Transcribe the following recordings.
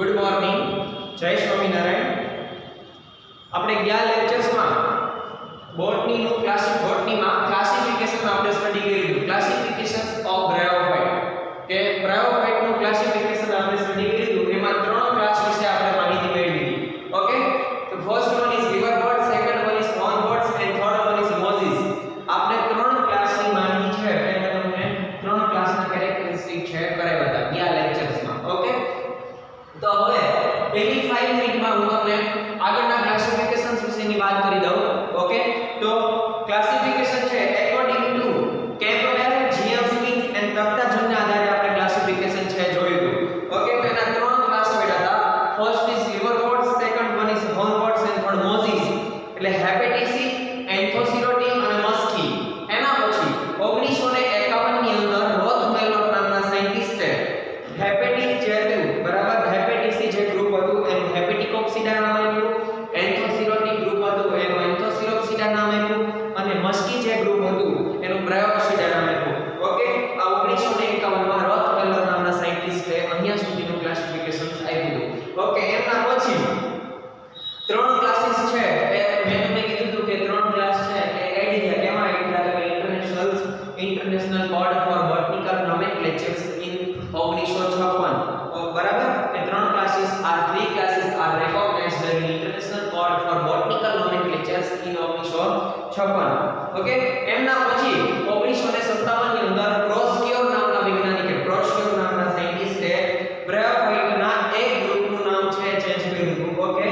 Good morning, જય સ્વામિનારાયણ. આપણે ગયા લેક્ચર્સમાં બોટનીનું બોટનીમાં ક્લાસિફિકેશન આપણે સ્ટડી કર્યું. ક્લાસિફિકેશન્સ ઓફ બ્રાયોફાઇટ કે બ્રાયોફાઇટનું ક્લાસિફિકેશન આપણે સ્ટડી કર્યું. એમાં ત્રણ ક્લાસ વિશે આપણે માહિતી મેળવી. ઓકે, તો first one is river bird, second one is horn birds and third one is mosses. આપણે ત્રણ ક્લાસની માહિતી છે એટલે તમને ત્રણ ક્લાસના કેરેક્ટરિસ્ટિક છે કરાવ્યા હતા ગયા લેક્ચર્સમાં. ઓકે, તો હવે પહેલી 5 મિનિટમાં હું તમને આગળના ક્લાસિફિકેશન્સ વિશેની વાત કરી દઉં. ઓકે, તો ક્લાસિફિકેશન છે according to Campbell, GM Smith and તખ્તાજનના આધારે આપણે ક્લાસિફિકેશન છે જોયું હતું. ઓકે, તો એના ત્રણ ક્લાસ પડ્યા હતા. First is river birds, second one is horn birds and third mosses. એટલે હેપેટિસી, એન્થોસિરોટી અને મસ્કી. એના પછી 1951 ની અંદર રોથ મેલોટ નામના સાયન્ટિસ્ટે હેપેટિસ જે હતું, બરાબર, હેપેટિસી જે ગ્રુપ હતું એનું હેપેટિકોપ્સિડા નામ આપ્યું, એન્થોસિરોટી ગ્રુપ હતું એનું એન્થોસિરોપ્સિડા નામ આપ્યું અને મસ્કી જે ગ્રુપ હતું એનું બ્રાયોપ્સિડા નામ આપ્યું. ઓકે, આ 1951 માં રોથ મેલોટ નામના સાયન્ટિસ્ટે અહીંયા સુધીનું ક્લાસિફિકેશન આપ્યું. ઓકે, એમના પછી ત્રણ ક્લાસીસ છે એ મેં તમને કીધું હતું કે ત્રણ ક્લાસ છે એ એડ થયા. કેમાં એડ થયા? કે international board for botanical nomenclatures in 1956. બરાબર, એ ત્રણ classes are three classes are recognised in international board for botanical nomenclatures in 1956. Okay, એમના પછી 1957 ની અંદર પ્રોસ્ક્યોર નામના વૈજ્ઞાનિકે, પ્રોસ્ક્યોર નામના સાયન્ટિસ્ટે બ્રાયોફાઇટના એક ગ્રુપનું નામ છે ચેન્જ કર્યું. ઓકે,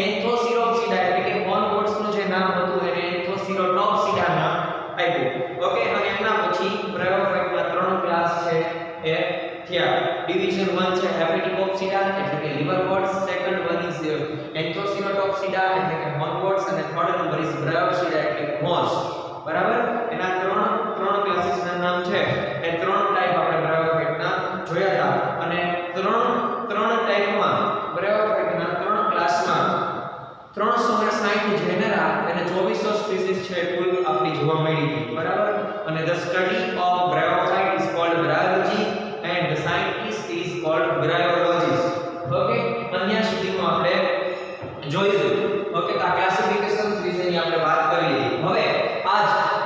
એન્થોસિરોપ્સિડા એટલે કે હોર્ન બર્ડ્સનું જે નામ હતું એને એન્થોસિરોટોપ્સિડા નામ આપ્યું. ઓકે, અને એમના પછી બ્રાયોફાઇટના ત્રણ ક્લાસ છે એ થયા. ડિવિઝન 1 છે હેપેટિકોપ્સિડા એટલે કે liver birds, second one is anthocerotopsida એટલે કે હોર્ન બર્ડ્સ અને થર્ડ નંબર ઇઝ બ્રાયોપ્સિડા એટલે કે મોઝ. બરાબર, એના ત્રણ ક્લાસીસના નામ છે. એ ત્રણ ટાઈપ આપણે બ્રાયોફાઇટના જોયા હતા અને ત્રણ ટાઈપમાં બ્રાયોફાઇટના ત્રણ ક્લાસમાં 360 જેનેરા અને 2400 સ્પીસીસ છે કુલ આપણી જોવા મળી હતી. બરાબર, અને the study of bryophyte is called bryology and the scientist is called bryologist. Okay, અહીંયા સુધીનું આપણે જોયું. ઓકે, આ ક્લાસિફિકેશન વિશેની આપણે વાત કરી લીધી. હવે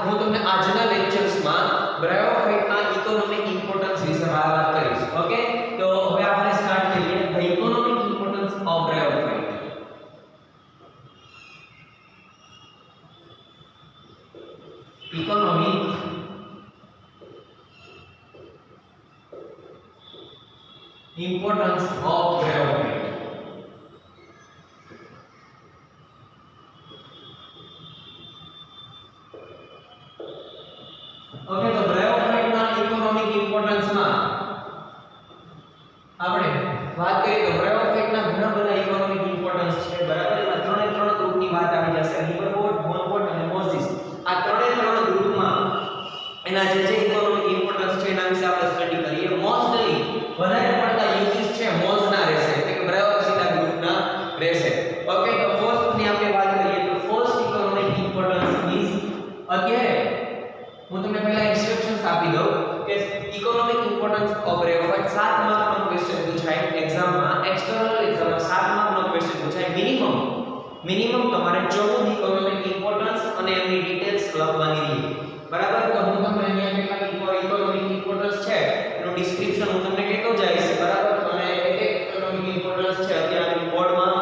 હું તમને આજના લેક્ચર્સમાં બ્રાયોફાઇટના ઇકોનોમિક ઇમ્પોર્ટન્સ વિશે વાત કરીશ. ઓકે, તો હવે આપણે સ્ટાર્ટ કરીએ the economic importance of bryophyte. Economic importance of bryophyte. Okay, તો bryophyte ના ઇકોનોમિક ઇમ્પોર્ટન્સ માં આપણે વાત કરીએ તો bryophyte ના ઘણા બધા ઇકોનોમિક ઇમ્પોર્ટન્સ છે. બરાબર, એમાં ત્રણ ગ્રુપની વાત આવી જશે, લિવર બર્ડ, હોર્ન બર્ડ અને મોઝીસ. આ ત્રણ ગ્રુપમાં એના જે ઇકોનોમિક ઇમ્પોર્ટન્સ છે એના વિશે આપણે સ્ટડી કરીએ. મોસ્ટલી વધારે પડતા યુઝિસ છે મોઝના રહેશે એટલે કે બ્રાયોપ્સિડા ગ્રુપના રહેશે. ઓકે, તો ફર્સ્ટ ની આપણે વાત કરીએ તો ફર્સ્ટ ઇકોનોમિક ઇમ્પોર્ટન્સ ઇઝ, અત્યારે હું તમને પહેલા ઇન્સ્ટ્રક્શન્સ આપી દઉં કે ઇકોનોમિક ઇમ્પોર્ટન્સ ઓફ બ્રાયોફાઇટ 7 માર્કનો ક્વેશ્ચન પૂછાય એક્ઝામમાં, એક્સટર્નલ એક્ઝામમાં 7 માર્કનો ક્વેશ્ચન પૂછાય. મિનિમમ તમારે 14 ઇકોનોમિક ઇમ્પોર્ટન્સ અને એમની ડિટેલ્સ લખવાની છે. બરાબર, તો હું તમને અહીંયા કેટલા ઇકોનોમિક ઇમ્પોર્ટન્સ છે એનું ડિસ્ક્રિપ્શન હું તમને કહેતો જઈશ. બરાબર, અને એક ઇકોનોમિક ઇમ્પોર્ટન્સ છે અત્યારે બોર્ડમાં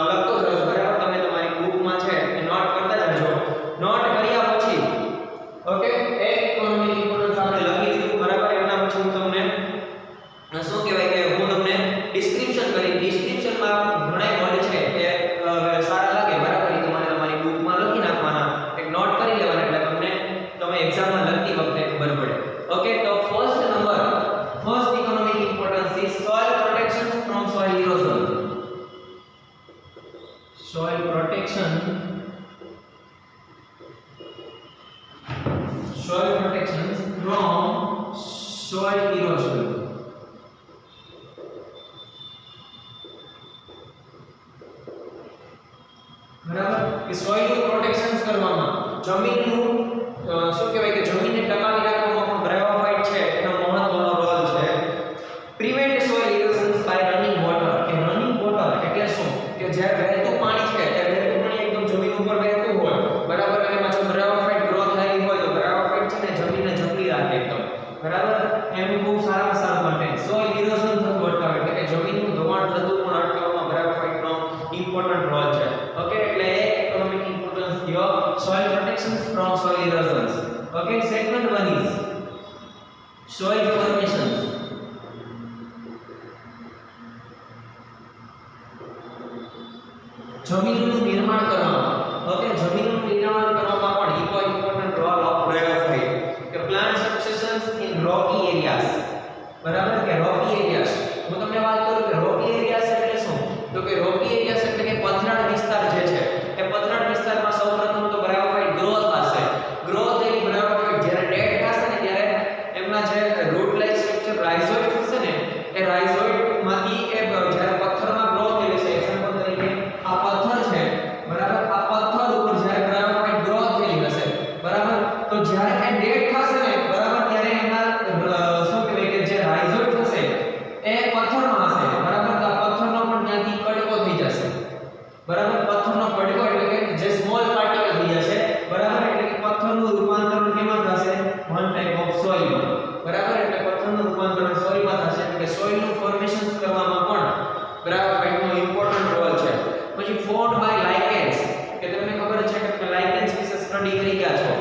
લખતો જજો. બરાબર, તમે તમારી બુકમાં છે એ નોટ કરતા જજો. નોટ કર્યા પછી ઓકે, એક ઇકોનોમિક ઇમ્પોર્ટન્સ આપણે લખી દીધું. બરાબર, એના પછી હું તમને શું કહેવાય કે હું તમને ડિસ્ક્રિપ્શનમાં ઘણા વર્ડ છે કે સારા લાગે. બરાબર, એ તમારે તમારી બુકમાં લખી નાખવાના, એક નોટ કરી લેવાના એટલે તમે એક્ઝામમાં લખતી વખતે ખબર પડે. ઓકે, તો first economic importance is soil protection from soil erosion. Soil protection from soil erosion. બરાબર, કે સોઇલનું પ્રોટેક્શન કરવામાં, જમીનનું શું કહેવાય કે જમીનને ટકાવી રાખવામાં પણ બ્રાયોફાઇટ છે એનો મહત્વનો રોલ છે. Prevent soil erosion by running water, કે જ્યારે વહેતું પાણી છે એ વહેતું પાણી એકદમ જમીન ઉપર વહેતું હોય બરાબર અને એમાં જો બ્રાયોફાઇટ ગ્રો થયેલી હોય તો બ્રાયોફાઇટ છે ને જમીનને જકડી રાખે એકદમ બરાબર એનું ખૂબ સારામાં સારું કન્ટેન્ટ સોઇલ ઇરોઝન થતું અટકાવે એટલે કે જમીનનું ધોવાણ થતું પણ અટકાવવામાં બ્રાયોફાઇટનો ઇમ્પોર્ટન્ટ રોલ છે ઓકે એટલે economic importance your soil protection from soil erosions okay second one is soil formation જમીનનું નિર્માણ કરવામાં ઓકે જમીનનું નિર્માણ કરવામાં પણ ઇમ્પોર્ટન્ટ રોલ ઓફ બ્રાયોફાઇટ કે પ્લાન્ટ સક્સેશન્સ ઇન રોકી એરિયાસ બરાબર કે રોકી એરિયાસ હું તમને વાત કરું કે રોકી એરિયાસ એટલે શું તો કે રોકી એરિયાસ એટલે કે પથરાળ વિસ્તાર જે છે એ પથરાળ વિસ્તારમાં સૌપ્રથમ તો બ્રાયોફાઇટ ગ્રો થશે ગ્રો થયેલી બ્રાયોફાઇટ જ્યારે ડેડ થશે ને ત્યારે એમના જે રૂટ લાઇક સ્ટ્રક્ચર રાઇઝોઇડ થશે ને એ રાઇઝોઇડ માંથી એ જ્યારે પથ્થરમાં ગ્રો થયેલી છે એક્ઝામ્પલ તરીકે આ પથ્થર છે બરાબર આ પથ્થર ઉપર જ્યારે બ્રાયોફાઇટ ગ્રો થયેલી હશે બરાબર તો જ્યારે એ ડેડ થશે ને બરાબર ત્યારે એના શું કહેવાય કે જે રાઇઝોઇડ થશે એ પથ્થરમાં હશે બરાબર તો આ પથ્થરનો પણ ત્યાંથી કડકો થઈ જશે બરાબર પથ્થરનો કડકો એટલે કે જે સ્મોલ પાર્ટિકલ થઈ જશે બરાબર એટલે કે પથ્થરનું રૂપાંતરણ કેમાં થશે વન ટાઈપ ઓફ સોઇલમાં બરાબર એટલે પથ્થરનું રૂપાંતરણ સોઇલમાં થશે એટલે કે સોઇલનું ફોર્મેશન કરવામાં પણ બ્રાયોફાઇટનો ઇમ્પોર્ટન્ટ રોલ છે પછી ફોર્મ્ડ બાય લાઇકેન્સ કે તમને ખબર છે કે લાઇકેન્સ વિશે સ્ટડી કરી ગયા છો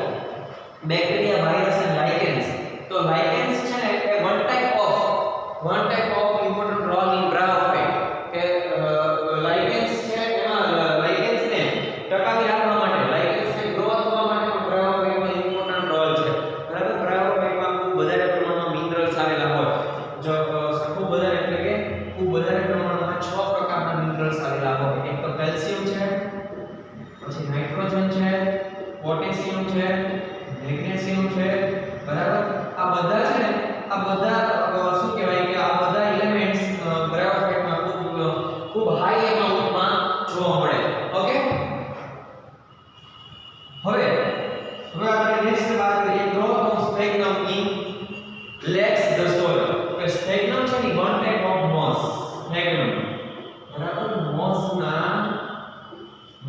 બેક્ટેરિયા વાયરસ એન્ડ લાઇકેન્સ તો લાઇકેન્સ છે ને એ one type of important role in bryophyte કે લાઇકેન્સ છે એમાં લાઇકેન્સને ટકાવી રાખવા માટે લાઇકેન્સને ગ્રો થવા માટે પણ બ્રાયોફાઇટનો ઇમ્પોર્ટન્ટ રોલ છે બરાબર બ્રાયોફાઇટમાં ખૂબ વધારે પ્રમાણમાં મિનરલ્સ આવેલા હોય જો ખૂબ વધારે એટલે કે ખૂબ વધારે પ્રમાણમાં 6 પ્રકારના મિનરલ્સ આવેલા હોય એક તો કેલ્શિયમ છે પછી નાઇટ્રોજન છે પોટેશિયમ છે મેગ્નેશિયમ છે બરાબર આ બધા છે ને આ બધા શું કહેવાય કે આ બધા એલિમેન્ટ્સ બ્રાયોફાઇટમાં ખૂબ હાઈ એમાઉન્ટમાં જોવા મળે ઓકે હવે આપણે નેક્સ્ટ વાત કરીએ growth of sphagnum in lakes the soil કે સ્પેગ્નમ છે ને one type of moss sphagnum બરાબર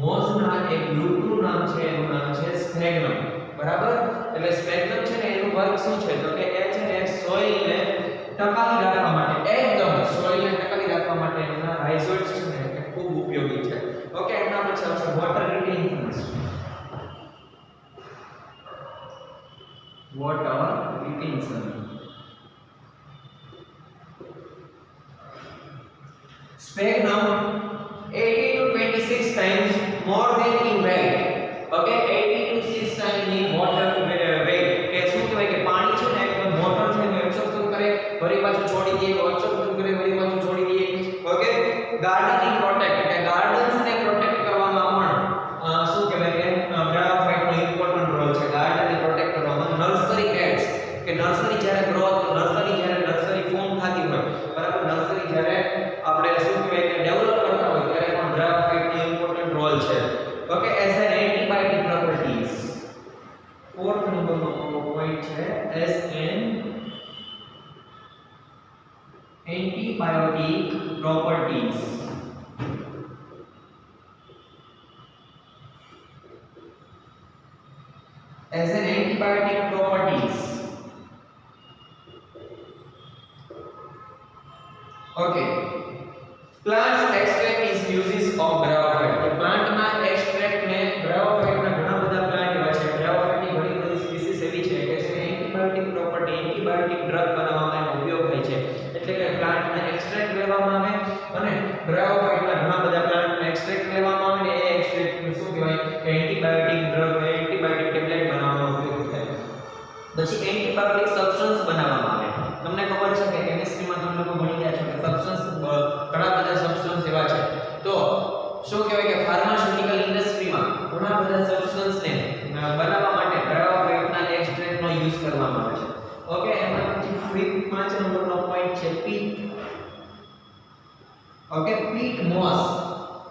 મોસના એક ગ્રુપનું નામ છે એનું નામ છે સ્પેગ્નમ બરાબર એટલે સ્પેગ્નમ છે ને એનું વર્ક શું છે તો કે એ છે ને સોઇલને ટકાવી રાખવા માટે એકદમ સોઇલને ટકાવી રાખવા માટે એના રાઇઝોઇડ્સ છે ને એ ખૂબ ઉપયોગી છે ઓકે એના પછી આવશે water retention Sphagnum 80 to 26 times more than in weight. Okay, 80 to 6 times in water weight. કે શું કહેવાય કે પાણી છે ને એકદમ વોટર છે ને એબ્સોર્પ્શન કરે ફરી પાછું છોડી દે એબ્સોર્પ્શન કરે ફરી પાછું છોડી દે ઓકે ગાર્ડનિંગ પ્રોટેક્ટ કે ગાર્ડન્સ ને પ્રોટેક્ટ કરવામાં પણ શું કહેવાય કે બ્રાયોફાઇટ નો ઇમ્પોર્ટન્ટ રોલ છે ગાર્ડનને પ્રોટેક્ટ કરવામાં નર્સરી પેડ્સ કે નર્સરી જ્યારે નર્સરી ફોર્મ થતી હોય બરાબર નર્સરી જ્યારે આપણે શું કહેવાય કે ડેવલપ કરતા હોય ત્યારે પણ બ્રાયોફાઇટ નો ઇમ્પોર્ટન્ટ રોલ છે okay as an antibiotic properties fourth નંબરનો પોઈન્ટ છે as an antibiotic properties as an antibiotic properties okay plants extract is uses of bryophyte તો plant ના extract ને bryophyte ના ઘણા બધા plant એવા છે bryophyte ની ઘણી બધી સ્પીસીસ એવી છે કે જે એન્ટીબાયોટિક પ્રોપર્ટી એન્ટીબાયોટિક ડ્રગ બનાવવામાં એનો ઉપયોગ થાય છે એટલે કે plant ના extract લેવામાં આવે અને bryophyte ના ઘણા બધા plant ના extract લેવામાં આવે ને એ extract શું કહેવાય કે એન્ટીબાયોટિક ડ્રગ એન્ટીબાયોટિક ટેબ્લેટ બનાવવામાં ઉપયોગ થાય પછી એન્ટીબાયોટિક સબસ્ટન્સ બનાવવામાં આવે તમને ખબર છે કે કેમિસ્ટ્રીમાં તમે લોકો ભણી ગયા છો કે સબસ્ટન્સ ઘણા બધા સબસ્ટન્સ એવા છે તો શું કહેવાય કે ફાર્માસ્યુટિકલ ઇન્ડસ્ટ્રીમાં ઘણા બધા સબસ્ટન્સને બનાવવા માટે બ્રાયોફાઇટના એક્સ્ટ્રેક્ટનો યુઝ કરવામાં આવે છે ઓકે એમાં પછી 5 નંબરનો પોઈન્ટ છે પીટ ઓકે પીટ મોસ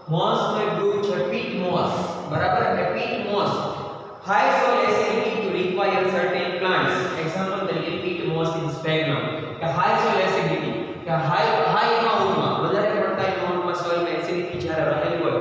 નો એક ગ્રુપ છે પીટ મોસ બરાબર એટલે peat moss high soil acidity to require certain plants example તરીકે peat moss in sphagnum કે high soil acidity કે high amount માં વધારે પડતા amount માં soil માં acidity જ્યારે રહેલી હોય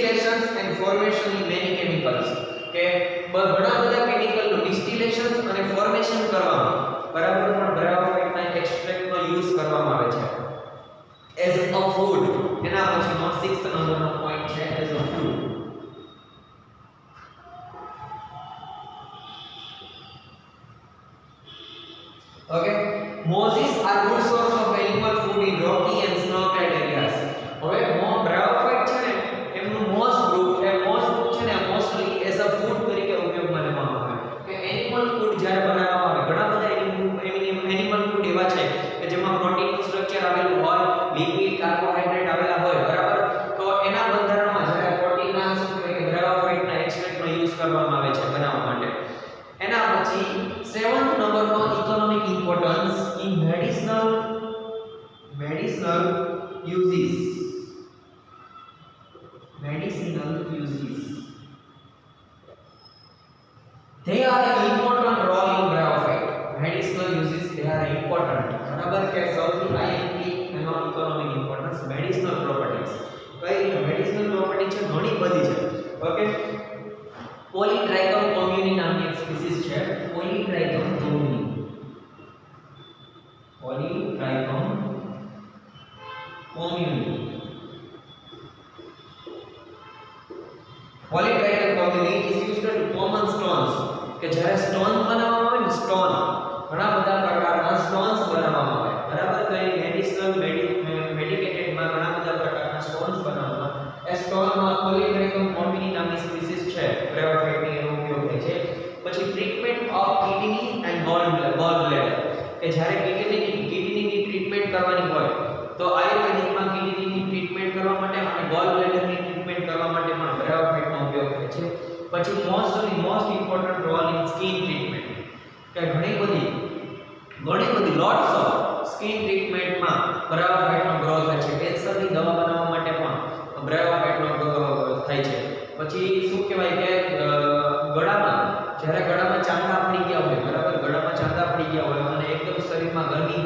distillations and formation in many chemicals કે ઘણા બધા કેમિકલ નું ડિસ્ટિલેશન અને ફોર્મેશન કરવામાં બરાબર પણ બ્રાયોફાઇટ ના એક્સ્ટ્રેક્ટ નો યુઝ કરવામાં આવે છે as a food એના પછીનો 6th નંબરનો પોઈન્ટ છે as a food okay mosses are good source of animal food in rocky and snow clad areas હવે બ્રાયોફાઇટ છે ને એમનું મોસ ગ્રુપ છે ને મોસ્ટલી as a food તરીકે ઉપયોગમાં લેવામાં આવે કે એનિમલ ફૂડ જ્યારે બનાવવામાં આવે ઘણા બધા એનિમલ ફૂડ એવા છે કે જેમાં પ્રોટીનનું સ્ટ્રક્ચર આવેલું હોય લિપિડ કાર્બોહાઈડ્રેટ આવેલા હોય બરાબર તો એના બંધારણમાં જ્યારે પ્રોટીનના શું કહેવાય કે બ્રાયોફાઇટના એક્સ્ટ્રેક્ટનો યુઝ કરવામાં આવે છે બનાવવા માટે એના પછી 7th નંબરનો economic importance in medicinal uses they are an important role in graphite medicinal uses they are important બરાબર કે સૌથી IMP એનો ઇકોનોમિક ઇમ્પોર્ટન્સ મેડિસિનલ પ્રોપર્ટીઝ કઈ મેડિસિનલ પ્રોપર્ટી છે ઘણી બધી છે ઓકે પોલીટ્રાઇકમ કોમ્યુની નામની એક સ્પીસીસ છે પોલીટ્રાઇકમ કોમ્યુની Polytrichum communis is used to common stones કે જ્યારે સ્ટોન બનાવવામાં આવે ને સ્ટોન ઘણા બધા પ્રકારના સ્ટોન્સ બનાવવામાં આવે બરાબર કઈ મેડિકેટેડ માં ઘણા બધા પ્રકારના સ્ટોન્સ બનાવવામાં એ સ્ટોનમાં Polytrichum communis નામની સ્પીસીસ છે ગ્રેફાઇટ ની એનો ઉપયોગ થાય છે પછી treatment of kidney and goal bladder કે જ્યારે કિડનીની ટ્રીટમેન્ટ કરવાની હોય તો આયુર્વેદિકમાં કિડનીની ટ્રીટમેન્ટ કરવા માટે અને ગોલ બ્લેડરની ટ્રીટમેન્ટ કરવા માટે પણ ગ્રેફાઇટનો ઉપયોગ થાય છે પછી most important role in skin treatment કે ઘણી બધી લોટ્સ ઓફ સ્કિન ટ્રીટમેન્ટમાં ગ્રેફાઇટનો ગ્રો થાય છે કેન્સરની દવા બનાવવા માટે પણ ગ્રેફાઇટનો થાય છે પછી શું કહેવાય કે ગળામાં ચાંદા પડી ગયા હોય બરાબર ગળામાં ચાંદા પડી ગયા હોય અને એકદમ શરીરમાં ગરમી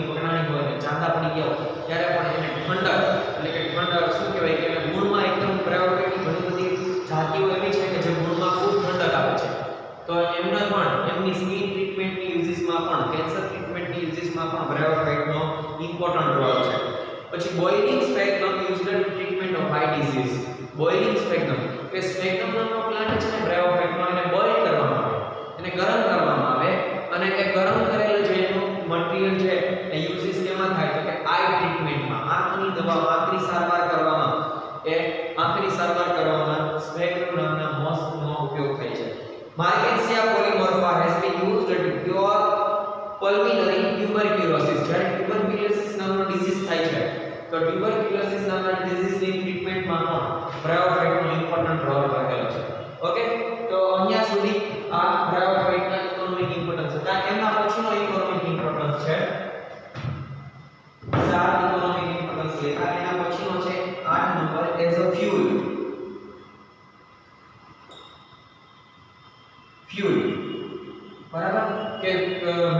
પકડાણી હોય અને ચાંદા પડી ગયા હોય ત્યારે પણ એને ઠંડક એટલે કે ઠંડક શું કહેવાય કે એને ગુણમાં એકદમ ગ્રેફાઇટની ઘણી બધી જાતિઓ એવી છે કે જે ગુણમાં ખૂબ ઠંડક આપે છે તો એમને પણ એમની સ્કિન ટ્રીટમેન્ટની યુઝીસમાં પણ કેન્સર ટ્રીટમેન્ટની યુઝીસમાં પણ ગ્રેફાઇટનો ઇમ્પોર્ટન્ટ રોલ છે પછી boiling sphagnum used in treatment of high disease boiling sphagnum કે સ્પેગ્નમ નામનો પ્લાન્ટ છે ને ગ્રેફાઇટનો એને બોઇલ કરવામાં આવે એને ગરમ કરવામાં આવે અને એ ગરમ કરેલું જે એનું મટીરીયલ છે એ યુઝીસ કેમાં થાય તો કે આઈ ટ્રીટમેન્ટમાં આંખની દવા આંખની સારવાર કરવામાં સ્પેગ્નમ નામના મોસનો ઉપયોગ થાય છે marchantia polymorpha has been used to cure pulmonary tuberculosis જ્યારે ટ્યુબરક્યુલોસિસ નામનો ડિઝીઝ થાય છે તો ટ્યુબરક્યુલોસિસ નામના ડિઝીઝની ટ્રીટમેન્ટમાં પણ ગ્રેફાઇટનો ઇમ્પોર્ટન્ટ રોલ રહેલો છે ઓકે તો અહીંયા સુધી આ ગ્રેફાઇટના ઇકોનોમિક ઇમ્પોર્ટન્સ હતા એના પછીનો ઇકોનોમિક ઇમ્પોર્ટન્સ છે 7 ઇકોનોમિક ઇમ્પોર્ટન્સ લેખા એના પછીનો છે 8 નંબર એઝ અ ફ્યુલ બરાબર કે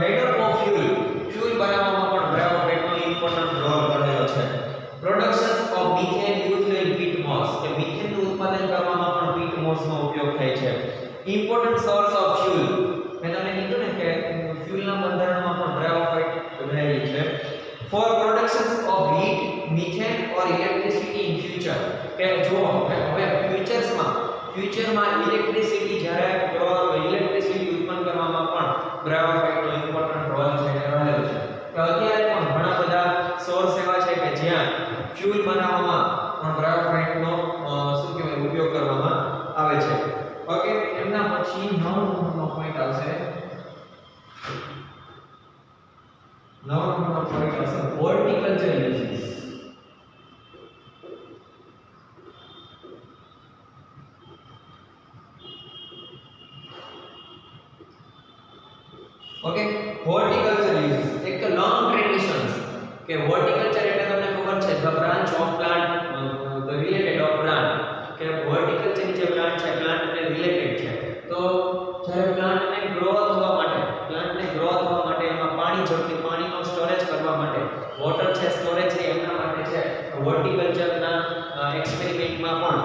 મેડર ઓફ ફ્યુલ બનાવવામાં પણ ગ્રેફાઇટનો ઇમ્પોર્ટન્ટ રોલ રહેલો છે productions of methane used in peat moss કે મિથેનનું ઉત્પાદન કરવામાં પણ પીટ મોસનો ઉપયોગ થાય છે ઇમ્પોર્ટન્ટ સોર્સ ઓફ ફ્યુલ મેં તમને કીધું ને કે ફ્યુલના બંધારણમાં પણ ગ્રેફાઇટ રહેલી છે for productions of heat methane or electricity in future કે જો હવે ફ્યુચરમાં ઇલેક્ટ્રિસિટી જ્યારે ઇલેક્ટ્રિસિટી ઉત્પન્ન કરવામાં પણ ગ્રેફાઇટનો ઇમ્પોર્ટન્ટ રોલ છે રહેલો છે તો અત્યારે પણ ઘણા બધા સોર્સ એવા છે કે જ્યાં ફ્યુલ બનાવવામાં પણ ગ્રેફાઇટનો શું કહેવાય ઉપયોગ કરવામાં આવે છે ઓકે એમના પછી 9 નંબરનો પોઈન્ટ આવશે 9 નંબરનો પોઈન્ટ આવશે horticulture uses okay horticulture uses એક લોંગ ટ્રેડિશન્સ કે હોર્ટિકલ્ચર એટલે તમને ખબર છે the branch of plant the related of plant કે હોર્ટિકલ્ચરની જે પ્લાન્ટ છે પ્લાન્ટને રિલેટેડ છે તો જ્યારે પ્લાન્ટને ગ્રો થવા માટે એમાં પાણીનો સ્ટોરેજ કરવા માટે વોટર છે સ્ટોરેજ છે એમના માટે છે હોર્ટિકલ્ચરના એક્સપેરિમેન્ટમાં પણ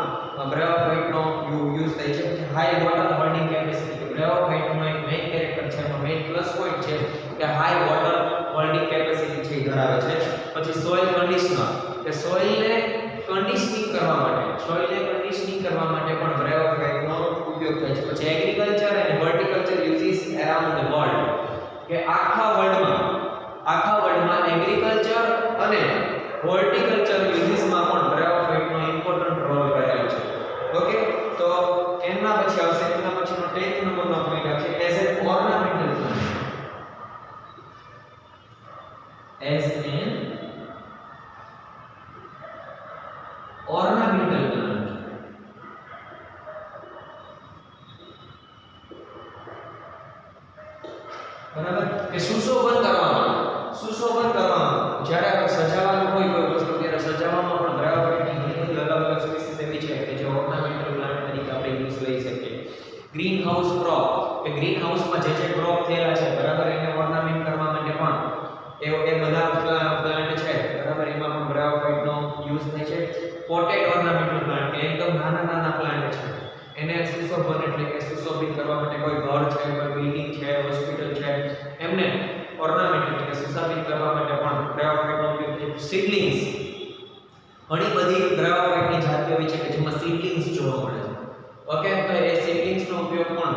બ્રેયોફાઇટ નો યુઝ થાય છે. પછી હાઈ વોટર હોલ્ડિંગ કેપેસિટી, બ્રેયોફાઇટ નો એક મેઇન કેરેક્ટર છે, એનો મેઇન પ્લસ પોઈન્ટ છે કે હાઈ વોટર હોલ્ડિંગ કેપેસિટી છે ધરાવે છે. પછી સોઇલ કન્ડિશનર, કે સોઇલને કન્ડિશનિંગ કરવા માટે પણ બ્રેયોફાઇટ નો ઉપયોગ થાય છે. પછી agriculture and horticulture uses around the world, કે આખા વર્લ્ડમાં એગ્રીકલ્ચર અને હોર્ટિકલ્ચર યુઝિસમાં પણ બ્રેયોફાઇટ નો ઇમ્પોર્ટન્ટ રોલ રહેલો છે. ઓકે, તો એના પછી આવશે, એના પછીનો 10th નંબરનો પોઈન્ટ આવશે as an ornamental plant. As an ornamental plant. બરાબર, કે સુશોભન કરવામાં જ્યારે આપણે સજાવવાનું હોય કોઈ વસ્તુ ત્યારે સજાવવામાં પણ બ્રેયોફાઇટની ઘણી બધી અલગ સ્પીસીસ એવી છે કે જે ઓર્નામેન્ટલ પ્લાન્ટ તરીકે આપણે યુઝ લઈ શકીએ. ગ્રીન હાઉસ ક્રોપ, કે ગ્રીન હાઉસમાં જે ક્રોપ થયેલા છે બરાબર એને ઓર્નામેન્ટ કરવા માટે પણ એ બધા પ્લાન્ટ છે બરાબર એમાં પણ બ્રેયોફાઇટનો યુઝ થાય છે. પોટેડ ઓર્નામેન્ટલ પ્લાન્ટ, કે એકદમ નાના પ્લાન્ટ છે એને સુશોભન એટલે કે સુશોભિત કરવા માટે કોઈ ઘર છે, કોઈ બિલ્ડિંગ છે, હોસ્પિટલ છે, એમને ઓર્નામેન્ટ એટલે કે સુશોભિત કરવા માટે પણ બ્રેયોફાઇટનો ઉપયોગ થાય છે. સીડલિંગ્સ, ઘણી બધી બ્રેયોફાઇટની જાતો એવી છે કે જેમાં સીડલિંગ્સ જોવા મળે છે. ઓકે, તો એ સીડલિંગ્સનો ઉપયોગ પણ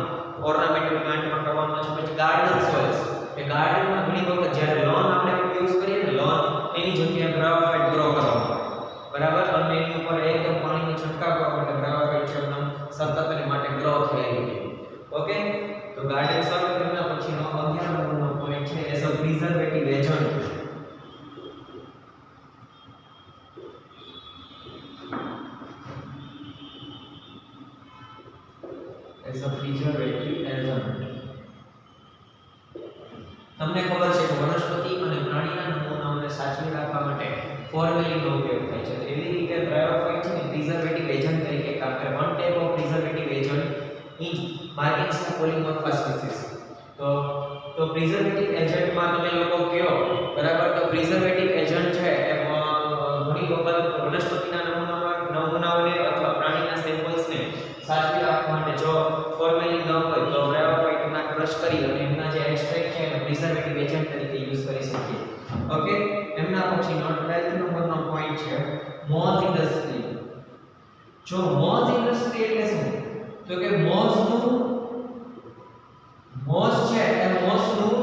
ઓર્નામેન્ટલ પ્લાન્ટમાં કરવામાં આવે છે. પછી ગાર્ડન સોઇલ્સ, કે ગાર્ડનમાં ઘણી વખત જ્યારે લોન આપણે યુઝ કરીએ ને લોન એની જગ્યાએ બ્રેયોફાઇટ ગ્રો કરવામાં આવે બરાબર, અને એની ઉપર એકદમ પાણીનો છંટકાવ કરવા માટે બ્રેયોફાઇટ છે એકદમ સતત અને માટે ગ્રો થયેલી છે. ઓકે, તો ગાર્ડન સોઇલ એના પછીનો 11 નંબરનો પોઈન્ટ છે as a preservative agent. As a preservative agent. તમને ખબર છે કે વનસ્પતિ અને પ્રાણીના નમૂનાઓને સાચવી રાખવા માટે ફોર્મેલિનનો ઉપયોગ થાય છે. એવી રીતે બ્રેયોફાઇટ છે પ્રિઝર્વેટિવ એજન્ટ તરીકે કામ કરે. One type of preservative agent in markings of polymorphous species. તો પ્રિઝર્વેટિવ એજન્ટમાં તમે લોકો કયો બરાબર, તો પ્રિઝર્વેટિવ એજન્ટ છે એ ઘણી વખત વનસ્પતિના નમૂનાઓને અથવા પ્રાણીના સેમ્પલ્સને સાચવી રાખવા માટે જો ફોર્મેલિન ન હોય તો બ્રેયોફાઇટના ક્રશ કરી અને એમના જે એક્સટ્રેક્ટ છે એને પ્રિઝર્વેટિવ એજન્ટ તરીકે યુઝ કરી શકીએ. ઓકે, એમના પછીનો 12th નંબરનો પોઈન્ટ છે મોઝ ઇન્ડસ્ટ્રી. જો મોઝ ઇન્ડસ્ટ્રી એટલે શું, તો કે મોઝ છે એ મોઝનું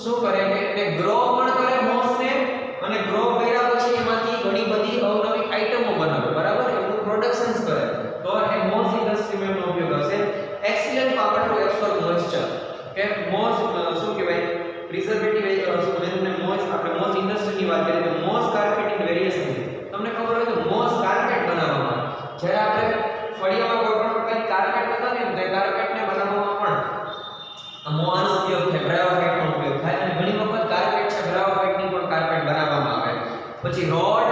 શું કરે કે એને ગ્રો પણ કરે મોઝને, અને ગ્રો કર્યા પછી એમાંથી ઘણી બધી અવનવી આઇટમો બનાવે બરાબર, એનું પ્રોડક્શન્સ કરે. તો એ મોઝ ઇન્ડસ્ટ્રીમાં એનો ઉપયોગ હશે. Excellent power to absorb moisture, કે મોઝ શું કહેવાય પ્રિઝર્વેટિવ એજન્ટ મોઝ, આપણે મોઝ ઇન્ડસ્ટ્રીની વાત કરીએ તો મોઝ કાર્પેટ ઇન વેરિયસ વે. તમને ખબર હોય તો મોઝ કાર્પેટ બનાવવામાં જ્યારે આપણે ફળિયામાં કોઈ પણ પ્રકારની કાર્પેટ બનાવીએ ને તો કાર્પેટને બનાવવામાં પણ મોવાનો ઉપયોગ થાય, બ્રેયોફાઇટનો ઉપયોગ થાય, અને ઘણી વખત કાર્પેટ છે બ્રેયોફાઇટની પણ કાર્પેટ બનાવવામાં આવે. પછી રોડ,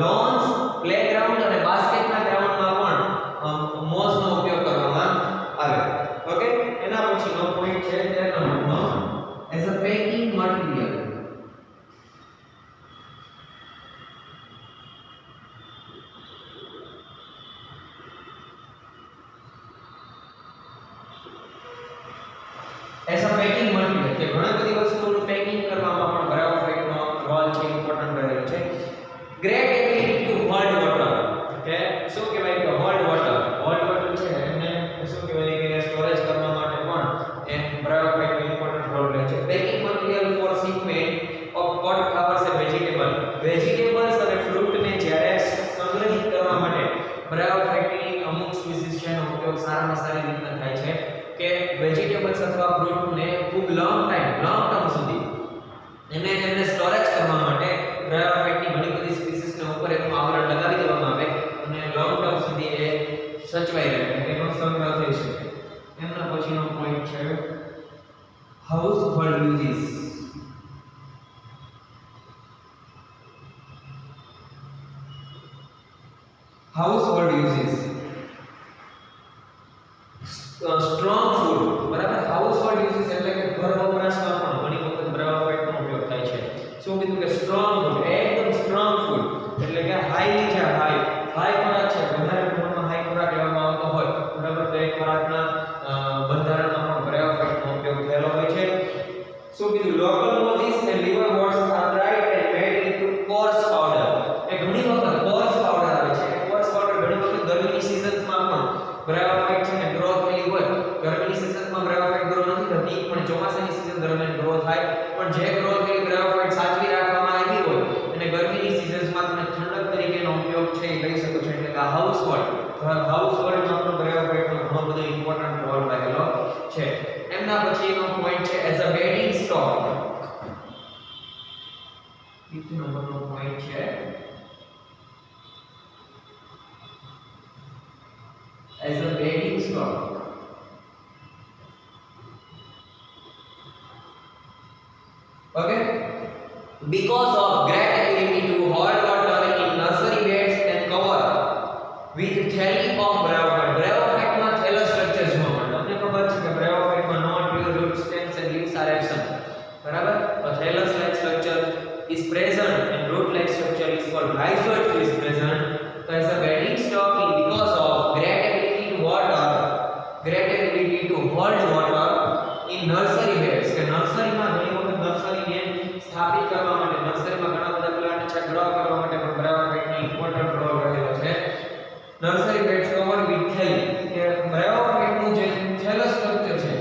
લોન્સ, પ્લેગ્રાઉન્ડ અને બાસ્કેટના ગ્રાઉન્ડમાં પણ મોઝનો ઉપયોગ કરવામાં આવે. ઓકે, એના પછીનો પોઈન્ટ છે 13 નંબરનો as a packing material. As a packing material, કે ઘણી બધી વસ્તુઓનું પેકિંગ કરવામાં પણ બ્રેયોફાઇટનો રોલ છે ઇમ્પોર્ટન્ટ રહેલો છે. Great ability to hold water, કે શું કહેવાય કે હોલ્ડ વોટર છે એમને શું કહેવાય કે સ્ટોરેજ કરવા માટે પણ એ બ્રેયોફાઇટનો ઇમ્પોર્ટન્ટ રોલ રહે છે. Packing material for shipment of cut flowers and vegetables અને ફ્રૂટને જ્યારે સંગ્રહિત કરવા માટે બ્રેયોફાઇટની અમુક સ્પીસીસ છે એનો ઉપયોગ સારામાં સારી રીતના થાય છે. કે વેજીટેબલ્સ અથવા ફ્રૂટને ખૂબ લોંગ ટર્મ સુધી એમને સ્ટોરેજ કરવા માટે બ્રેયોફાઇટની ઘણી બધી સ્પીસીસને ઉપર એક આવરણ લગાવી દેવામાં આવે અને લોંગ ટર્મ સુધી એ સચવાઈ રહે, એનો સંગ્રહ થઈ શકે. એમના પછીનો પોઈન્ટ છે household uses. Household uses, strong food બરાબર. હાઉસહોલ્ડ યુઝિસ એટલે કે ઘર વપરાશમાં પણ ઘણી વખત બ્રેયોફાઇટનો ઉપયોગ થાય છે. શું કીધું કે સ્ટ્રોંગ ફૂડ, એકદમ સ્ટ્રોંગ ફૂડ એટલે કે હાઈ ખોરાક છે, વધારે પ્રમાણમાં હાઈ ખોરાક કીધું local mosses and liverworts are dried and made into coarse powder. એ ઘણી વખત કોર્સ પાવડર આવે છે. કોર્સ પાવડર ઘણી વખત ગરમીની સીઝન્સમાં પણ બ્રાયોફાઇટ છે ને ગ્રો થયેલી હોય. ગરમીની સીઝનમાં બ્રાયોફાઇટ ગ્રો નથી થતી પણ ચોમાસાની સીઝન દરમિયાન ગ્રો થાય. પણ જે ગ્રો થયેલી બ્રાયોફાઇટ સાચવી રાખવામાં આવી હોય અને ગરમીની સીઝન્સમાં તમે ઠંડક તરીકેનો ઉપયોગ છે એ લઈ શકો છો. એટલે કે હાઉસ હોલ્ડમાં પણ બ્રાયોફાઇટનો ઘણો બધો ઇમ્પોર્ટન્ટ રોલ રહેલો છે. એમના પછીનો પોઈન્ટ છે as a bedding stock. 5th નંબરનો પોઈન્ટ છે as a bedding stock. Okay, because of great ability to hold water in nursery beds and cover with thelly of bryophyte. Bryophyte માં thallus structure જોવા મળે. તમને ખબર છે કે bryophyte માં not pure root stems and leaves are absent. બરાબર? તો thallus like structure is present and root like structure is called rhizoid is present. So as a bedding stock because of great ability to hold water in nursery beds. કે નર્સરીમાં ઘણી વખત નર્સરીને સ્થાપિત કરવા માટે નર્સરીમાં ઘણા બધા પ્લાન્ટ છે ગ્રો કરવા માટે પણ બ્રાયોફાઇટનો ઇમ્પોર્ટન્ટ રોલ રહેલો છે. નર્સરી બેડ્સ કવર વિથ થેલી કે બ્રાયોફાઇટનું જે થેલસ સ્ટ્રક્ચર છે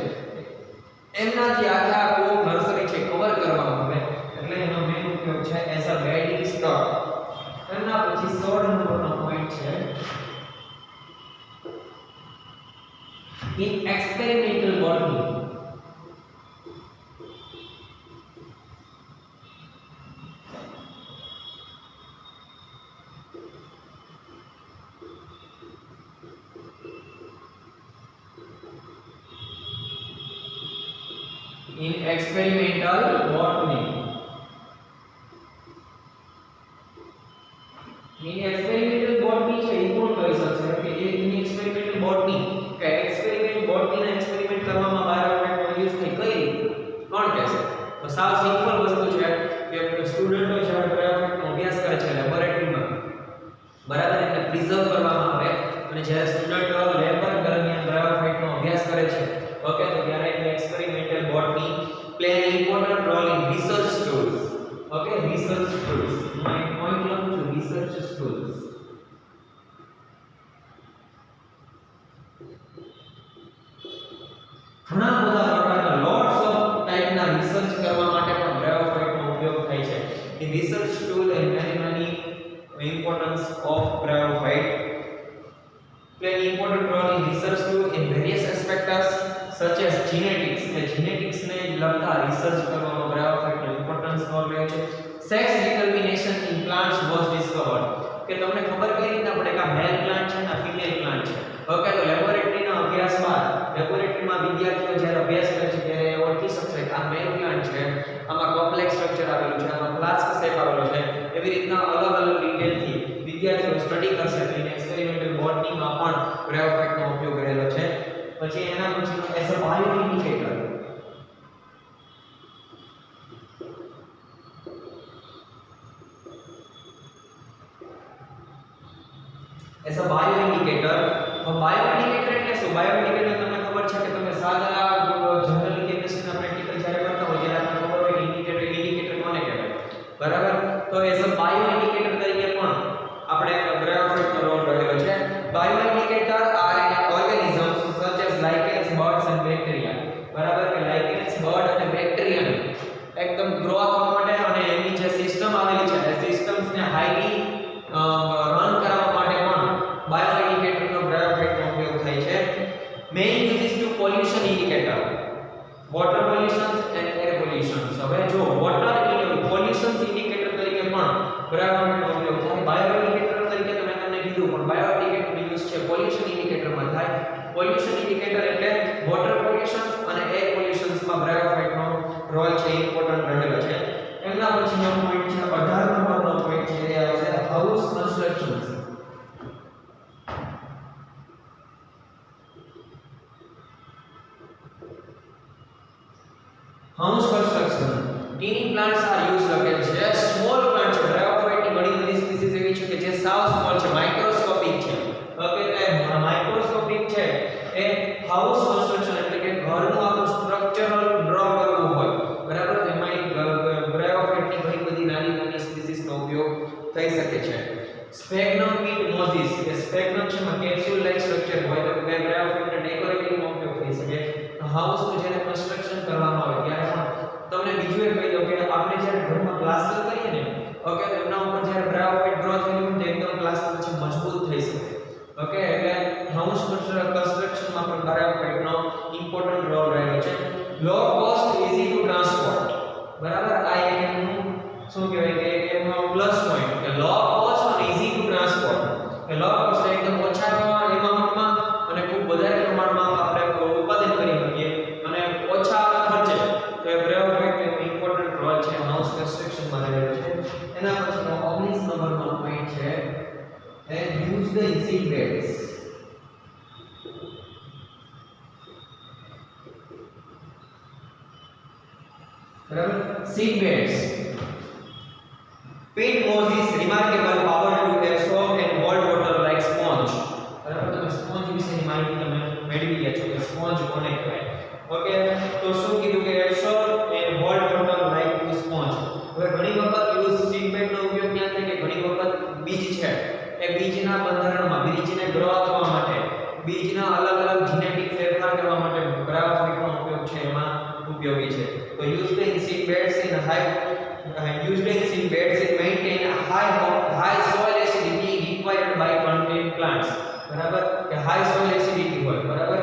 એમનાથી આખું નર્સરી છે કવર કરવામાં આવે એટલે એનો મેઇન ઉપયોગ છે એઝ અ બેડિંગ સ્ટોક. એના પછી 16 નંબરનો પોઈન્ટ છે in experimental botany. In experimental botany. In experimental botany છે એ કોણ કરી શકશે કે in experimental botany કે એક્સપેરિમેન્ટ બોટનીના એક્સપેરિમેન્ટ કરવામાં બાયોફાઇટનો યુઝ થઈ કઈ કોણ કહેશે? તો સાવ સિમ્પલ વસ્તુ છે કે સ્ટુડન્ટો જ્યારે બાયોફાઇટનો અભ્યાસ કરે છે લેબોરેટરીમાં બરાબર એટલે પ્રિઝર્વ કરવામાં આવે અને જ્યારે સ્ટુડન્ટો લેબર દરમિયાન બાયોફાઇટનો અભ્યાસ કરે છે ઓકે તો ત્યારે experimental botany play an important role in research tools. Okay research tools હું એક પોઈન્ટ લખું છું રિસર્ચ ટૂલ્સ. ઘણા બધા પ્રકારના લોટ્સ ઓફ ટાઈપના રિસર્ચ કરવા માટે પણ બ્રાયોફાઇટનો ઉપયોગ થાય છે. In research tool and many importance of bryophyte play an important role in research tool in various aspects such as genetics. The genetics ને લગતા રિસર્ચ કરવામાં બ્રાયોફાઇટનો ઇમ્પોર્ટન્સ રોલ રહે છે. Sex determination in plants was discovered. કે તમને ખબર કઈ રીતના પડે કે આ મેલ પ્લાન્ટ છે ને ફિમેલ પ્લાન્ટ છે. ઓકે તો લેબોરેટરીના અભ્યાસમાં લેબોરેટરીમાં વિદ્યાર્થીઓ જ્યારે અભ્યાસ કરે છે ત્યારે એ ઓળખી શકશે કે આ મેલ પ્લાન્ટ છે આમાં કોમ્પ્લેક્સ સ્ટ્રક્ચર આવેલું છે આમાં ફ્લાસ્ક શેપ આવેલો છે એવી રીતના અલગ અલગ ડિટેલથી વિદ્યાર્થીઓ સ્ટડી કરશે તો એને એક્સપેરિમેન્ટલ બોટનીમાં પણ બ્રાયોફાઇટનો ઉપયોગ રહેલો છે. પછી એના પછીનો as a bio indicator. As a bio indicator. Bio indicator એટલે શું? બાયો ઇન્ડિકેટર તમને ખબર છે કે તમે સાદા જનરલ કેમિસ્ટ્રીના પ્રેક્ટિકલ જ્યારે કરતા હોય ત્યારે તમને ખબર હોય કે ઇન્ડિકેટર કોને કહેવાય બરાબર? તો એઝ અ બાયો ઇન્ડિકેટર તરીકે પણ આપણે બ્રાયોફાઇટનો રોલ રહેલો છે. Bioindicator are an organisms such as lichens birds and bacteria. બરાબર કે લાઇકેન્સ બર્ડ અને બેક્ટેરિયાને એકદમ ગ્રો થવા માટે અને એની જે સિસ્ટમ આવેલી છે એ સિસ્ટમ્સને હાઈલી રન કરવા માટે પણ બાયો ઇન્ડિકેટરનો બ્રાયોફાઇટનો ઉપયોગ થાય છે. Main use is to pollution indicator water pollution and air pollution. હવે જો વોટર પોલ્યુશન ઇન્ડિકેટર તરીકે પણ બ્રાયોફાઇટનો ઉપયોગ થાય. બાયો ઇન્ડિકેટર તરીકે તમને કીધું પણ બાયો ઇન્ડિકેટરનો યુઝ છે પોલ્યુશન ઇન્ડિકેટરમાં થાય. પોલ્યુશન ઇન્ડિકેટર એટલે વોટર પોલ્યુશન અને એર પોલ્યુશન્સમાં બ્રાયોફાઇટનો રોલ છે ઇમ્પોર્ટન્ટ રહેલો છે. એમના પછીનો પોઈન્ટ છે 18 નંબરનો પોઈન્ટ છે એ આવશે house constructions. House construction. Tiny plants are use લખેલ છે. સ્મોલ પ્લાન્ટ છે બ્રાયોફાઇટની ઘણી બધી સ્પીસીઝ એવી છે કે જે સાવ સ્મોલ છે માઇક્રોસ્કોપિક છે. ઓકે તો માઇક્રોસ્કોપિક છે એ હાઉસ કન્સ્ટ્રક્શન એટલે કે ઘરનું આખું સ્ટ્રક્ચરલ ડ્રો કરવું હોય બરાબર થઈ શકે છે. સ્ફેગ્નમ વિથ મોઝિસ કે સ્ફેગ્નમ છે માં કેપ્સ્યુલ લાઇક સ્ટ્રક્ચર હોય તો કે બ્રાયોફાઇટના ડેકોરેટિવમાં ઉપયોગ થઈ શકે. હાઉસનું જ્યારે કન્સ્ટ્રક્શન કરવામાં આવે ત્યારે પણ તમને બીજું એક કહી દઉં કે આપણે જ્યારે ઘરમાં પ્લાસ્ટર કરીએ ને ઓકે તો એના ઉપર જ્યારે બ્રાયોફાઇટ ગ્રો થયેલું હોય તો એકદમ પ્લાસ્ટર પછી મજબૂત થઈ શકે. ઓકે એટલે હાઉસ કન્સ્ટ્રક્શનમાં પણ બ્રાયોફાઇટનો ઇમ્પોર્ટન્ટ રોલ રહેલો છે. Low cost easy to transport બરાબર આ એનું શું કહેવાય કે એનો પ્લસ પોઈન્ટ કે લો કોસ્ટ અને ઈઝી ટુ ટ્રાન્સપોર્ટ કે લો કોસ્ટ એકદમ ઓછા એમાઉન્ટમાં અને ખૂબ વધારે પ્રમાણમાં આપણે ઉત્પાદન કરી શકીએ અને ઓછા ખર્ચે તો એ બ્રાયોફાઇટનો ઇમ્પોર્ટન્ટ રોલ છે હાઉસ કન્સ્ટ્રક્શનમાં રહેલો છે. એના પછીનો 19 નંબરનો પોઈન્ટ છે and use the seed beds. બરાબર seed beds. Peat moss is remarkable power to absorb and hold water like sponge. બરાબર તમે સ્પોન્જ વિશેની માહિતી તમે મેળવી ગયા છો કે સ્પોન્જ કોને કહેવાય. ઓકે તો શું કીધું કે absorb and hold water like sponge. હવે ઘણી વખત યુઝ seed bed નો ઉપયોગ ક્યાં થાય કે ઘણી વખત બીજ છે એ બીજના બંધારણમાં બીજને ગ્રો થવા માટે બીજના અલગ અલગ જીનેટિક ફેરફાર કરવા માટે બ્રાયોફાઇટનો ઉપયોગ છે એમાં ઉપયોગી છે. તો used in seed beds in maintain high soil acidity required by content plants. બરાબર કે high soil acidity હોય બરાબર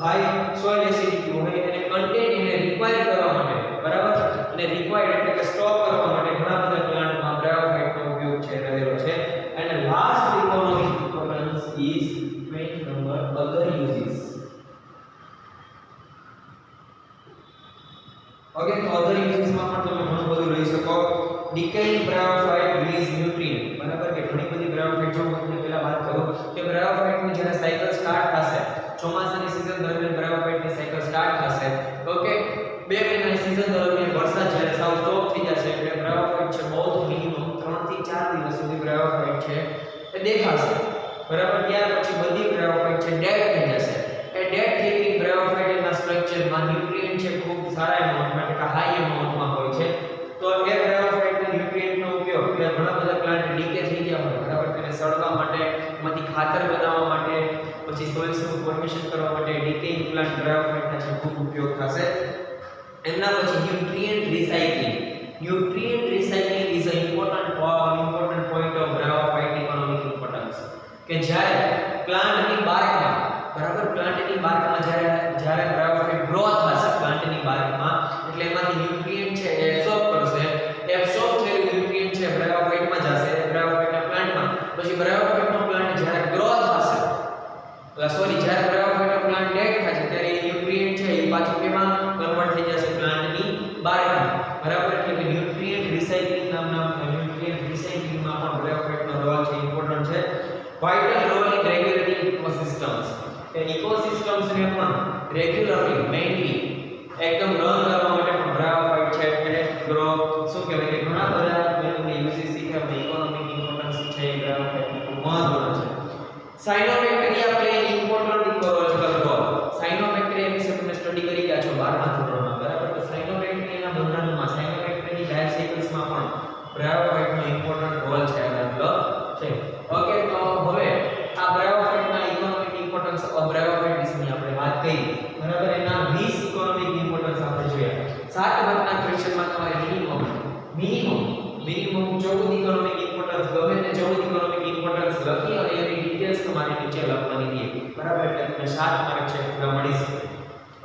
high soil acidity હોય એને content એને require કરવા માટે બરાબર અને required એટલે કે સ્ટોક કરવા માટે ઘણા બધા પ્લાન્ટમાં બ્રાયોફાઇટનો ઉપયોગ છે રહેલો છે. And the last economic importance is point number other uses. Okay, તો other uses માં પણ તમે ઘણું બધું લઈ શકો. Decaying bryophyte release nutrient બરાબર કે ઘણી બધી બ્રાયોફાઇટ જો હું પહેલા વાત કરું કે બ્રાયોફાઇટની જ્યારે સાયકલ સ્ટાર્ટ થશે ચોમાસાની સીઝન દરમિયાન બ્રાયોફાઇટની સાયકલ સ્ટાર્ટ થશે ઓકે 2 મહિનાની સીઝન દરમિયાન વરસાદ જ્યારે સાવ સ્ટોપ થઈ જશે એટલે બ્રાયોફાઇટ છે બહુ મિનિમમ 3 થી 4 દિવસ સુધી બ્રાયોફાઇટ છે એ દેખાશે બરાબર. ત્યાર પછી બધી બ્રાયોફાઇટ છે ડેડ થઈ જશે. એ ડેડ થયેલી બ્રાયોફાઇટના સ્ટ્રક્ચરમાં ન્યુટ્રિયન્ટ છે ખૂબ સારા એમાઉન્ટમાં એટલે કે હાઈ એમાઉન્ટમાં હોય છે. તો એ બ્રાયોફાઇટના ન્યુટ્રિયન્ટનો ઉપયોગ કે ઘણા બધા પ્લાન્ટ ડીકે થઈ ગયા હોય બરાબર તેને સળવા માટે એમાંથી ખાતર બનાવવા માટે પછી સોઇલ્સનું ફોર્મેશન કરવા માટે ડીકેઇંગ પ્લાન્ટ બ્રાયોફાઇટના છે ખૂબ ઉપયોગ થશે. એના પછી nutrient recycling. Nutrient recycling is an important point of bryophyte economic importance. કે જ્યારે પ્લાન્ટની બાર્કમાં બરાબર પ્લાન્ટની બાર્કમાં જ્યારે બ્રાયોફાઇટ ગ્રો થશે પ્લાન્ટની બાર્કમાં એટલે એમાંથી ન્યુટ્રિયન્ટ છે એ એબ્સોર્બ કરશે. એબ્સોર્બ થયેલું ન્યુટ્રિયન્ટ છે બ્રાયોફાઇટમાં જશે બ્રાયોફાઇટના પ્લાન્ટમાં. પછી બ્રાયોફાઇટનો પ્લાન્ટ જ્યારે ગ્રો થશે જ્યારે બ્રાયોફાઇટનો પ્લાન્ટ ડેડ થશે ત્યારે એ ન્યુટ્રિયન્ટ છે એ પાછું કેમાં કન્વર્ટ થઈ જશે પ્લાન્ટની બાર્કમાં બરાબર. એટલે ન્યુટ્રિયન્ટ રિસાયકલિંગ નામના ન્યુટ્રિયન્ટ રિસાયકલિંગમાં પણ બ્રાયોફાઇટનો રોલ છે ઇમ્પોર્ટન્ટ છે. Vital role in regulating ecosystems. એ ઇકોસિસ્ટમ્સને પણ રેગ્યુલરલી મેઇનલી એકદમ રન કરવા માટે પણ બ્રાયોફાઇટ છે એ ગ્રો શું કહેવાય કે ઘણા બધા મેં યુઝિસ શીખ્યા ઇકોનોમિક ઇમ્પોર્ટન્સ છે એ બ્રાયોફાઇટનો મહત્વનો છે. Cyanobacteria play an important ecological role. Cyanobacteria વિશે તમે સ્ટડી કરી ગયા છો 12મા ધોરણમાં બરાબર. તો સાયનોબેક્ટેરિયાના બંધારણમાં સાયનોબેક્ટેરિયા લાઈફ સાયકલ્સમાં પણ બ્રાયોફાઇટનો ઇમ્પોર્ટન્ટ રોલ છે રહેલો છે. ઓકે તો હવે આ બ્રાયોફાઇટના ઇકોનોમિક ઇમ્પોર્ટન્સ ઓફ બ્રાયોફાઇટ વિશેની આપણે વાત કરી બરાબર. એના 20 ઇકોનોમિક ઇમ્પોર્ટન્સ આપણે જોયા. 7 માર્કના ક્વેશ્ચનમાં તમારે મિનિમમ 14 ઇકોનોમિક ઇમ્પોર્ટન્સ ગમે તે 14 ઇકોનોમિક ઇમ્પોર્ટન્સ લખી અને એની ડિટેલ્સ તમારે નીચે લખવાની છે બરાબર. એટલે તમને 7 માર્ક છે પૂરા મળી શકે.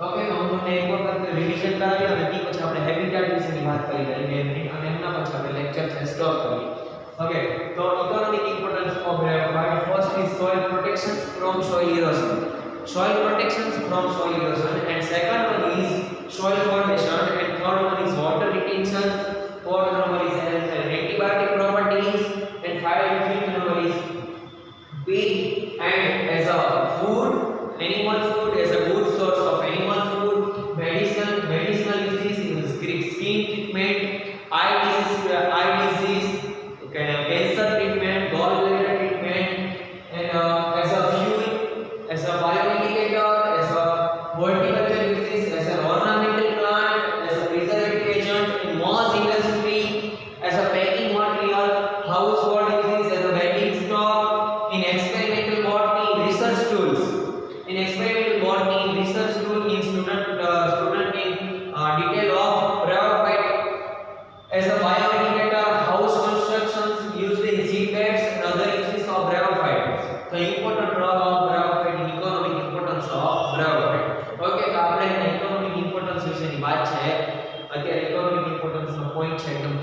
ઓકે તો હું તમને એક વખત રિવિઝન કરાવી અને તે પછી આપણે હેબિટેટ વિશેની વાત કરી લઈએ અને એમના પછી આપણે લેક્ચર છે સ્ટોપ કરીએ. ઓકે તો economic importance of bryophyte. First is soil protection from soil erosion. Soil protection from soil erosion, and second one is soil formation, and third one is water retention, fourth number is antibiotic properties, and fifth number is feed and as a food, animal food as a good source of animal food, medicinal uses in skin treatment, eye disease, cancer treatment, gallbladder treatment, and as a fuel, as a bioindicator, as a horticulture uses, as an ornamental plant, as a preservative agent in moss industry, as a packing material, household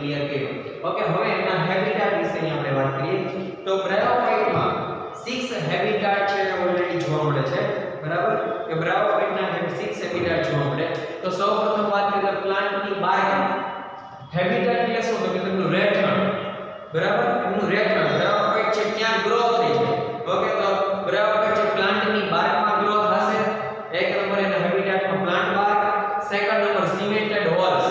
clear કર્યું. Okay, હવે એના habitat વિશેની આપણે વાત કરીએ તો બ્રાયોફાઇટમાં 6 habitat છે already જોવા મળે છે, બરાબર? કે બ્રાયોફાઇટના 6 હેબિટાટ જોવા મળે. તો સૌપ્રથમ વાત કરીએ તો પ્લાન્ટની બહાર હેબિટાટ એટલે શું? તો કે તેમનું રહેઠાણ, બરાબર? એમનું રહેઠાણ બ્રાયોફાઇટ છે ક્યાં ગ્રો થઈ છે. ઓકે, તો બ્રાયોફાઇટ છે પ્લાન્ટની બહારમાં ગ્રો થશે. એક નંબર એના હેબિટાટમાં પ્લાન્ટ બહાર. સેકન્ડ નંબર સિમેન્ટેડ વોલ્સ,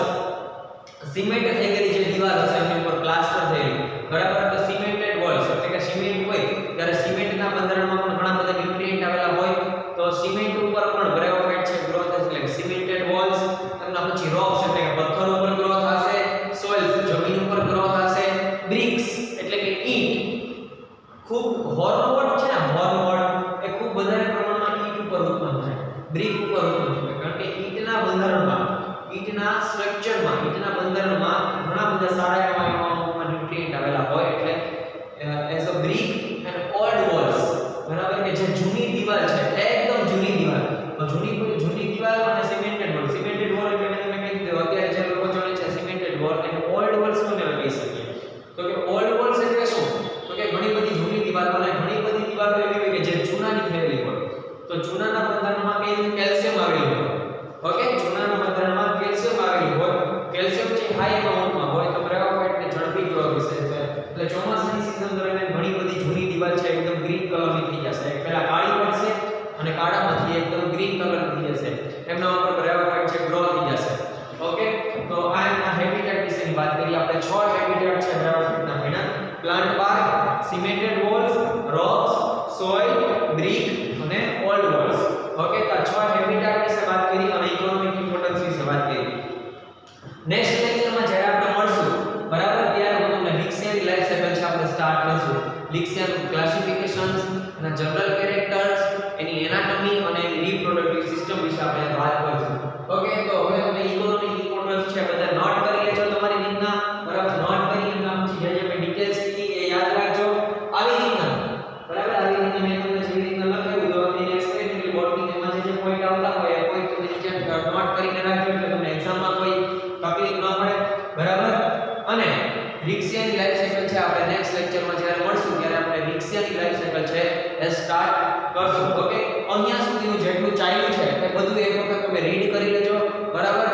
સિમેન્ટ થઈ ગયેલી જે દીવાલ હશે એની ઉપર પ્લાસ્ટર થયેલું, બરાબર? તો સિમેન્ટેડ વોલ્સ એટલે કે સિમેન્ટ હોય ત્યારે સિમેન્ટના બંધારણમાં પણ ઘણા બધા ન્યુટ્રિયન્ટ આવેલા હોય, તો સિમેન્ટ ઉપર પણ બ્રાયોફાઇટ છે ગ્રો થશે એટલે સિમેન્ટેડ વોલ્સ. એના પછી રોક્સ એટલે કે પથ્થર ઉપર ગ્રો થશે. સોઇલ્સ જમીન ઉપર ગ્રો થશે. બ્રિક્સ એટલે કે ઈંટ, ખૂબ હોર્નવોડ છે ને, હોર્નવોડ એ ખૂબ વધારે પ્રમાણમાં ઈંટ ઉપર ઉત્પન્ન થાય, બ્રિક ઉપર ઉત્પન્ન થાય, કારણ કે ઈંટના બંધારણમાં, ઈંટના સ્ટ્રક્ચરમાં, ઈંટના બંધારણમાં ઘણા બધા સારા એવા ન્યુટ્રિયન્ટ આવેલા હોય એટલે as a brick and old walls, બરાબર? કે જે જૂની દીવાલ છે, એકદમ જૂની દીવાલ, તો જૂની દીવાલ અને સિમેન્ટેડ વોલ. સિમેન્ટેડ વોલ એટલે મેં તમને કહી દીધું અત્યારે જે લોકો ચલે છે સિમેન્ટેડ વોલ, અને ઓલ્ડ વોલ્સ કોને કહી શકીએ? તો કે ઓલ્ડ વોલ્સ એટલે શું? તો કે ઘણી બધી જૂની દીવાલો, અને ઘણી બધી દીવાલો એવી હોય કે જે ચૂનાની થયેલી હોય, તો ચૂનાના બંધારણમાં કેલ્શિયમ આવેલું હોય. ઓકે, ચૂનાના બંધારણમાં કેલ્શિયમ આવેલું હોય, કેલ્શિયમ જે હાઈ અમાઉન્ટમાં હોય તો બ્રાયોફાઇટને ઝડપી ગ્રો થશે. એટલે ચોમાસાની સીઝન દરમિયાન ઘણી બધી જૂની દીવાલ છે એકદમ ગ્રીન કલરની થઈ જશે. પહેલા કાળી પડશે અને કાળામાંથી એકદમ ગ્રીન કલર થઈ જશે, એમના ઉપર બ્રાયોફાઇટ છે ગ્રો થઈ જશે. ઓકે, તો આ એના હેબિટાટ વિશેની વાત કરીએ આપણે. 6 હેબિટાટ છે બ્રાયોફાઇટના ભણ્યા: plant bark, cemented walls, rocks, soil, brick અને ઓલ્ડ વોલ્સ. ઓકે, તો 6 હેબિટાટ વિશે વાત કરી અને ઇકોનોમિક ઇમ્પોર્ટન્સ વિશે વાત કરી. નેક્સ્ટ લેક્ચરમાં જ્યારે આપણે મળશું, બરાબર, ત્યારે હું તમને લિક્સિયાની લાઈફ સાયકલ છે આપણે સ્ટાર્ટ કરશું. લિક્સિયાનું ક્લાસિફિકેશન્સ અને જનરલ કેરેક્ટર્સ, એની એનાટોમી અને એની રિપ્રોડક્ટિવ સિસ્ટમ વિશે આપણે વાત કરશું. ઓકે, તો હવે તમે ઇકોનોમિક ઇમ્પોર્ટન્સ છે બધા નોટ કરી લેજો તમારી રીતના, બરાબર? નોટ કરી એમના પછી જે મેં ડિટેલ્સ કીધી એ યાદ રાખજો આવી રીતના, બરાબર? આવી રીતના મેં તમને જેવી રીતના લખાવ્યું તો એની એક્સપ્લેનેટરી બોર્ડની તેમાં જે પોઈન્ટ આવતા હોય એ પોઈન્ટ તમે નીચે નોટ કરીને રાખજો એટલે તમને એક્ઝામમાં કોઈ તકલીફ ન પડે, બરાબર? અને લિક્સિયાની લાઈફ સાયકલ છે આપણે નેક્સ્ટ લેક્ચરમાં જ્યારે મળશું ત્યારે આપણે લિક્સિયાની લાઈફ સાયકલ છે એ સ્ટાર્ટ કરશું. ઓકે, અહીંયા સુધીનું જેટલું ચાલ્યું છે એ બધું એક વખત તમે રીડ કરી લેજો, બરાબર?